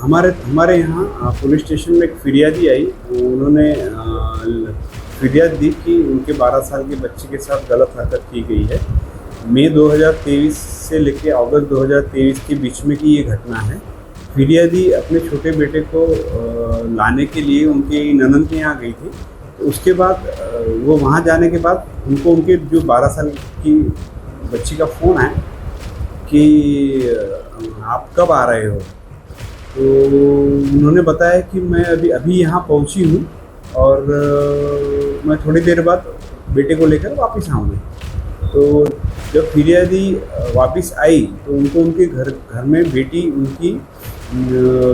हमारे हमारे यहाँ पुलिस स्टेशन में एक फिरियादी आई। उन्होंने फिरियाद दी कि उनके 12 साल के बच्चे के साथ गलत हरकत की गई है। मई 2023 से लेकर अगस्त 2023 के बीच में की ये घटना है। फिरियादी अपने छोटे बेटे को लाने के लिए उनकी ननद के यहाँ गई थी। तो उसके बाद वो वहाँ जाने के बाद उनको उनके जो 12 साल की बच्ची का फ़ोन आया कि आप कब आ रहे हो। तो उन्होंने बताया कि मैं अभी यहाँ पहुँची हूँ और मैं थोड़ी देर बाद बेटे को लेकर वापस आऊँगी। तो जब फिरियादी वापस आई तो उनको उनके घर में बेटी उनकी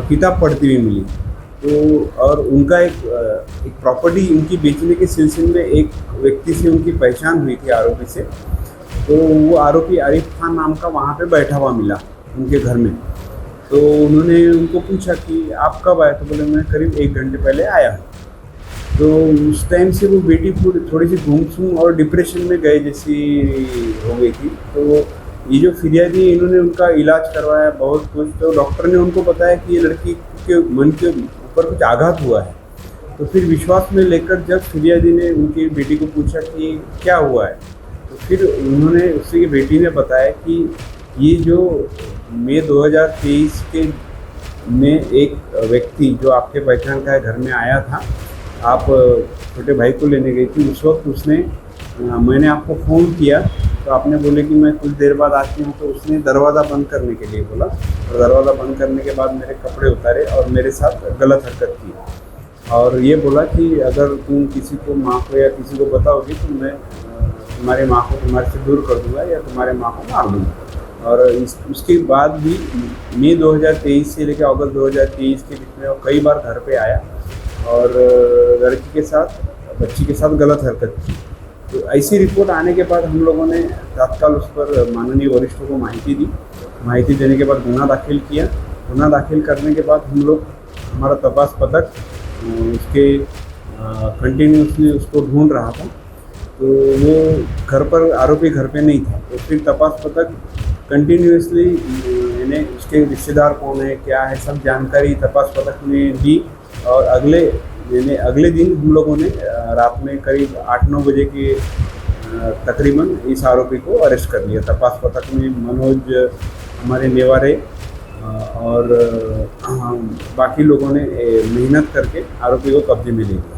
किताब पढ़ती हुई मिली। तो और उनका एक प्रॉपर्टी उनकी बेचने के सिलसिले में एक व्यक्ति से उनकी पहचान हुई थी, आरोपी से। तो वो आरोपी आरिफ खान नाम का वहाँ पे बैठा हुआ मिला उनके घर में। तो उन्होंने उनको पूछा कि आप कब आए, तो बोले मैं करीब 1 घंटे पहले आया हूँ। तो उस टाइम से वो बेटी थोड़ी सी गुमसुम और डिप्रेशन में गए जैसी हो गई थी। तो ये जो फिरियादी इन्होंने उनका इलाज करवाया बहुत कुछ। तो डॉक्टर ने उनको बताया कि ये लड़की के मन के ऊपर कुछ आघात हुआ है। तो फिर विश्वास में लेकर जब फिरियादी ने उनकी बेटी को पूछा कि क्या हुआ है, तो फिर उन्होंने उसकी बेटी ने बताया कि ये जो मई 2023 के में एक व्यक्ति जो आपके पहचान का घर में आया था, आप छोटे भाई को लेने गई थी। उस वक्त उसने मैंने आपको फ़ोन किया तो आपने बोले कि मैं कुछ देर बाद आती हूँ। तो उसने दरवाज़ा बंद करने के लिए बोला और दरवाज़ा बंद करने के बाद मेरे कपड़े उतारे और मेरे साथ गलत हरकत की और ये बोला कि अगर तुम किसी को माँ को या किसी को बताओगी तो मैं तुम्हारी माँ को तुम्हारे से दूर कर दूँगा या तुम्हारे माँ को मार दूँगा। और उसके बाद भी मई 2023 से लेकर अगस्त 2023 के बीच में वो कई बार घर पे आया और लड़की के साथ बच्ची के साथ गलत हरकत की। तो ऐसी रिपोर्ट आने के बाद हम लोगों ने तत्काल उस पर माननीय वरिष्ठों को माहिती दी। माहिती देने के बाद गुना दाखिल किया। गुना दाखिल करने के बाद हम लोग हमारा तपास पथक उसके कंटिन्यूसली उसको ढूंढ रहा था। तो वो घर पर आरोपी घर पे नहीं था। तो फिर तपास पथक कंटिन्यूसली यानी उसके रिश्तेदार कौन है क्या है सब जानकारी तपास पथक ने दी। और अगले दिन हम लोगों ने रात में करीब 8-9 बजे के तकरीबन इस आरोपी को अरेस्ट कर लिया। तपास पथक में मनोज हमारे नेवारे और बाकी लोगों ने मेहनत करके आरोपी को कब्जे में ले लिया।